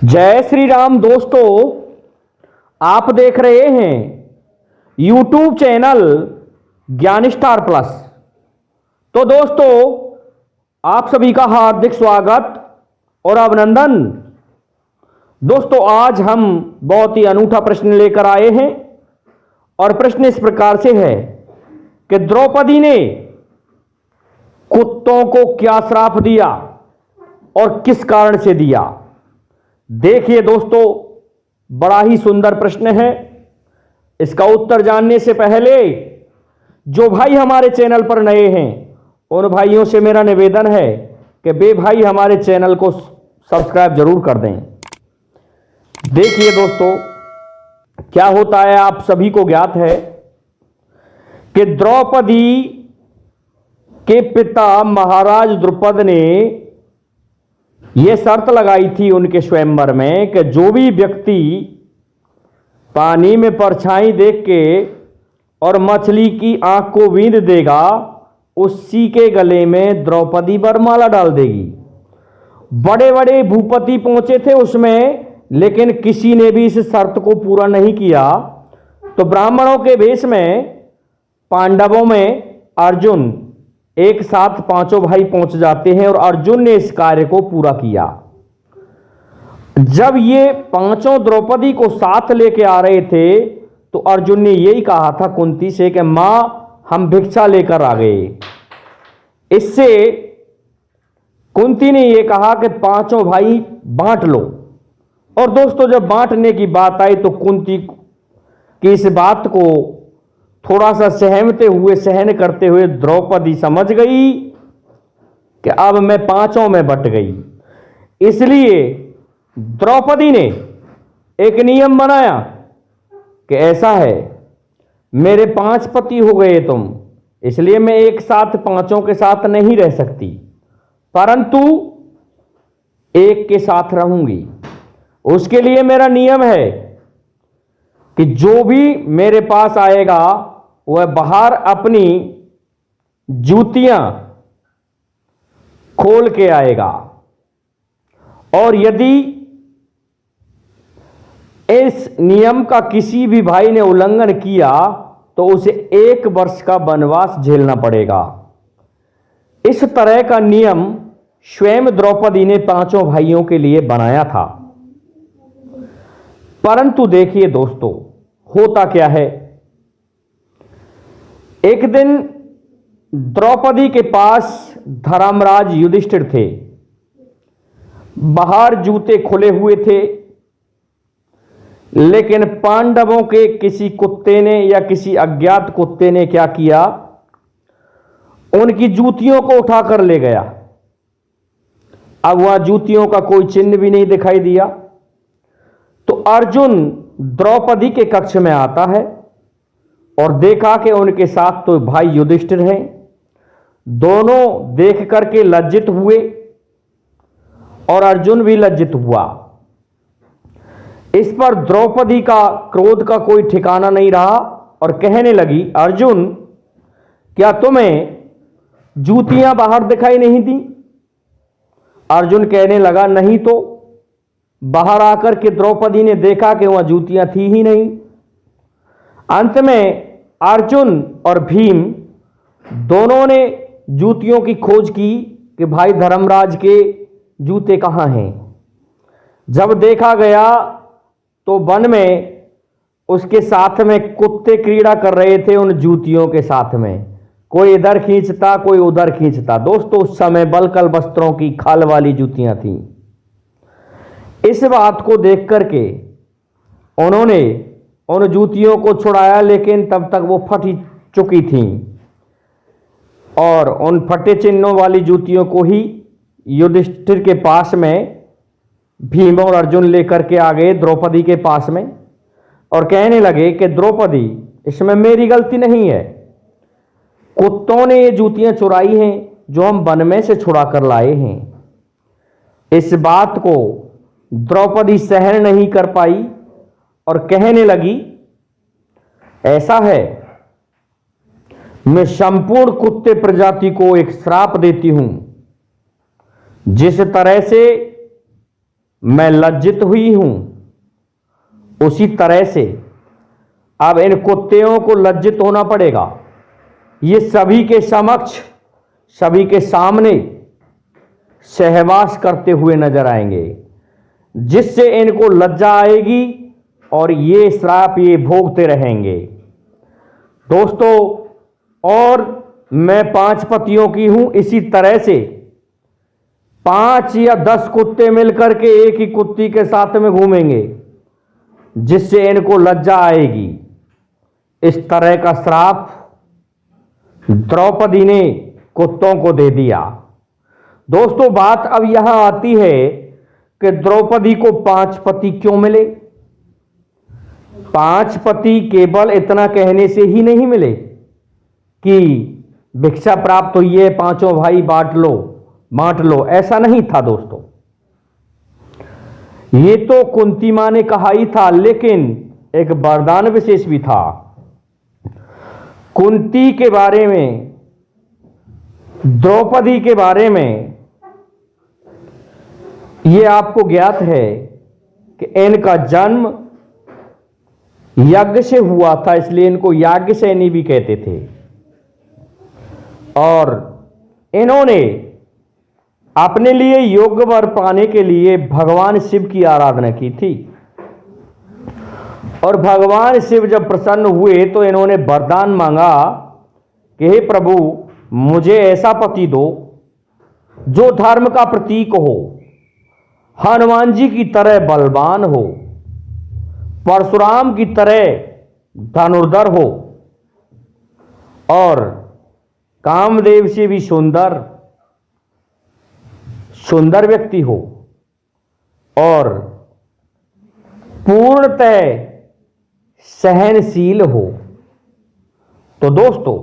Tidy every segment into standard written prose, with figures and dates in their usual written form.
जय श्री राम दोस्तों, आप देख रहे हैं YouTube चैनल ज्ञान स्टार प्लस। तो दोस्तों, आप सभी का हार्दिक स्वागत और अभिनंदन। दोस्तों, आज हम बहुत ही अनूठा प्रश्न लेकर आए हैं और प्रश्न इस प्रकार से है कि द्रौपदी ने कुत्तों को क्या श्राप दिया और किस कारण से दिया। देखिए दोस्तों, बड़ा ही सुंदर प्रश्न है। इसका उत्तर जानने से पहले जो भाई हमारे चैनल पर नए हैं उन भाइयों से मेरा निवेदन है कि वे भाई हमारे चैनल को सब्सक्राइब जरूर कर दें। देखिए दोस्तों, क्या होता है आप सभी को ज्ञात है कि द्रौपदी के पिता महाराज द्रुपद ने यह शर्त लगाई थी उनके स्वयंवर में कि जो भी व्यक्ति पानी में परछाई देख के और मछली की आंख को बींध देगा उसी के गले में द्रौपदी वरमाला डाल देगी। बड़े बड़े भूपति पहुंचे थे उसमें, लेकिन किसी ने भी इस शर्त को पूरा नहीं किया। तो ब्राह्मणों के भेष में पांडवों में अर्जुन एक साथ पांचों भाई पहुंच जाते हैं और अर्जुन ने इस कार्य को पूरा किया। जब ये पांचों द्रौपदी को साथ लेके आ रहे थे तो अर्जुन ने यही कहा था कुंती से कि मां, हम भिक्षा लेकर आ गए। इससे कुंती ने यह कहा कि पांचों भाई बांट लो। और दोस्तों, जब बांटने की बात आई तो कुंती की इस बात को थोड़ा सा सहन करते हुए द्रौपदी समझ गई कि अब मैं पांचों में बट गई। इसलिए द्रौपदी ने एक नियम बनाया कि ऐसा है, मेरे 5 पति हो गए तुम, इसलिए मैं एक साथ पांचों के साथ नहीं रह सकती, परंतु एक के साथ रहूंगी। उसके लिए मेरा नियम है कि जो भी मेरे पास आएगा वह बाहर अपनी जूतियां खोल के आएगा, और यदि इस नियम का किसी भी भाई ने उल्लंघन किया तो उसे 1 वर्ष का वनवास झेलना पड़ेगा। इस तरह का नियम स्वयं द्रौपदी ने पांचों भाइयों के लिए बनाया था। परंतु देखिए दोस्तों, होता क्या है, एक दिन द्रौपदी के पास धर्मराज युधिष्ठिर थे। बाहर जूते खुले हुए थे, लेकिन पांडवों के किसी कुत्ते ने या किसी अज्ञात कुत्ते ने क्या किया, उनकी जूतियों को उठाकर ले गया। अब वह जूतियों का कोई चिन्ह भी नहीं दिखाई दिया। तो अर्जुन द्रौपदी के कक्ष में आता है और देखा कि उनके साथ तो भाई युधिष्ठिर हैं। दोनों देख करके लज्जित हुए और अर्जुन भी लज्जित हुआ। इस पर द्रौपदी का क्रोध का कोई ठिकाना नहीं रहा और कहने लगी, अर्जुन, क्या तुम्हें जूतियां बाहर दिखाई नहीं दी? अर्जुन कहने लगा, नहीं। तो बाहर आकर के द्रौपदी ने देखा कि वहां जूतियां थी ही नहीं। अंत में अर्जुन और भीम दोनों ने जूतियों की खोज की कि भाई धर्मराज के जूते कहां हैं। जब देखा गया तो वन में उसके साथ में कुत्ते क्रीड़ा कर रहे थे उन जूतियों के साथ में। कोई इधर खींचता, कोई उधर खींचता। दोस्तों, उस समय बलकल वस्त्रों की खाल वाली जूतियां थीं। इस बात को देख करके उन्होंने उन जूतियों को छुड़ाया, लेकिन तब तक वो फट चुकी थीं और उन फटे चिन्हों वाली जूतियों को ही युधिष्ठिर के पास में भीम और अर्जुन लेकर के आ गए द्रौपदी के पास में और कहने लगे कि द्रौपदी, इसमें मेरी गलती नहीं है, कुत्तों ने ये जूतियां चुराई हैं जो हम वन में से छुड़ा कर लाए हैं। इस बात को द्रौपदी सहन नहीं कर पाई और कहने लगी, ऐसा है, मैं संपूर्ण कुत्ते प्रजाति को एक श्राप देती हूं। जिस तरह से मैं लज्जित हुई हूं, उसी तरह से अब इन कुत्तियों को लज्जित होना पड़ेगा। ये सभी के समक्ष, सभी के सामने सहवास करते हुए नजर आएंगे, जिससे इनको लज्जा आएगी और ये श्राप ये भोगते रहेंगे। दोस्तों, और मैं 5 पतियों की हूं, इसी तरह से 5 या 10 कुत्ते मिलकर के एक ही कुत्ती के साथ में घूमेंगे, जिससे इनको लज्जा आएगी। इस तरह का श्राप द्रौपदी ने कुत्तों को दे दिया। दोस्तों, बात अब यहां आती है कि द्रौपदी को 5 पति क्यों मिले। 5 पति केवल इतना कहने से ही नहीं मिले कि भिक्षा प्राप्त हुई है, 5 भाई बांट लो, ऐसा नहीं था दोस्तों। ये तो कुंती मां ने कहा ही था, लेकिन एक वरदान विशेष भी था। कुंती के बारे में, द्रौपदी के बारे में यह आपको ज्ञात है कि इनका जन्म यज्ञ से हुआ था, इसलिए इनको याज्ञसेनी भी कहते थे। और इन्होंने अपने लिए योग्य वर पाने के लिए भगवान शिव की आराधना की थी। और भगवान शिव जब प्रसन्न हुए तो इन्होंने वरदान मांगा कि हे प्रभु, मुझे ऐसा पति दो जो धर्म का प्रतीक हो, हनुमान जी की तरह बलवान हो, परशुराम की तरह धनुर्धर हो और कामदेव से भी सुंदर व्यक्ति हो और पूर्णतः सहनशील हो। तो दोस्तों,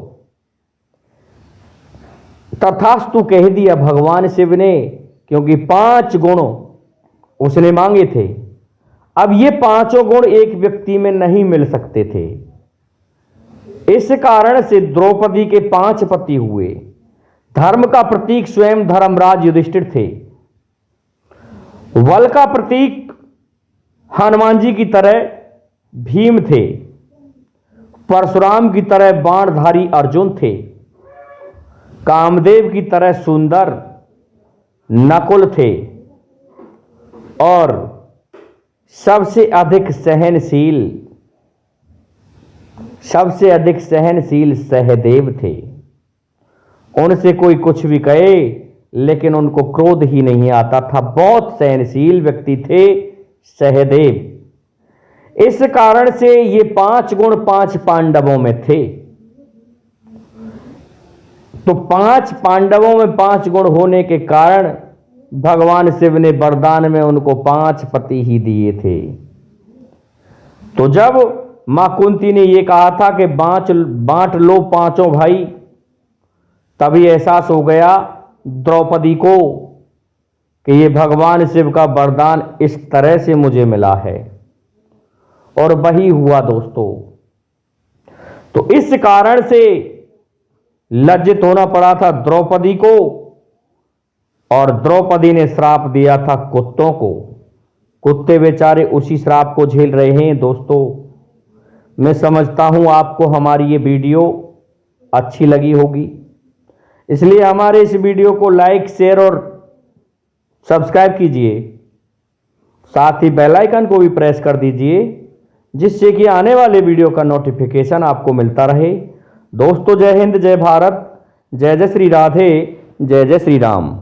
तथास्तु कह दिया भगवान शिव ने, क्योंकि 5 गुण उसने मांगे थे। अब ये 5 गुण एक व्यक्ति में नहीं मिल सकते थे। इस कारण से द्रौपदी के 5 पति हुए। धर्म का प्रतीक स्वयं धर्मराज युधिष्ठिर थे। बल का प्रतीक हनुमान जी की तरह भीम थे। परशुराम की तरह बाणधारी अर्जुन थे। कामदेव की तरह सुंदर नकुल थे और सबसे अधिक सहनशील सहदेव थे। उनसे कोई कुछ भी कहे लेकिन उनको क्रोध ही नहीं आता था। बहुत सहनशील व्यक्ति थे सहदेव। इस कारण से ये 5 गुण 5 पांडवों में थे। तो 5 पांडवों में 5 गुण होने के कारण भगवान शिव ने वरदान में उनको 5 पति ही दिए थे। तो जब मां कुंती ने यह कहा था कि बांट लो 5 भाई, तभी एहसास हो गया द्रौपदी को कि ये भगवान शिव का वरदान इस तरह से मुझे मिला है। और वही हुआ दोस्तों। तो इस कारण से लज्जित होना पड़ा था द्रौपदी को और द्रौपदी ने श्राप दिया था कुत्तों को। कुत्ते बेचारे उसी श्राप को झेल रहे हैं। दोस्तों, मैं समझता हूं आपको हमारी ये वीडियो अच्छी लगी होगी, इसलिए हमारे इस वीडियो को लाइक, शेयर और सब्सक्राइब कीजिए। साथ ही बेल आइकन को भी प्रेस कर दीजिए, जिससे कि आने वाले वीडियो का नोटिफिकेशन आपको मिलता रहे। दोस्तों, जय हिंद, जय भारत, जय जय श्री राधे, जय जय श्री राम।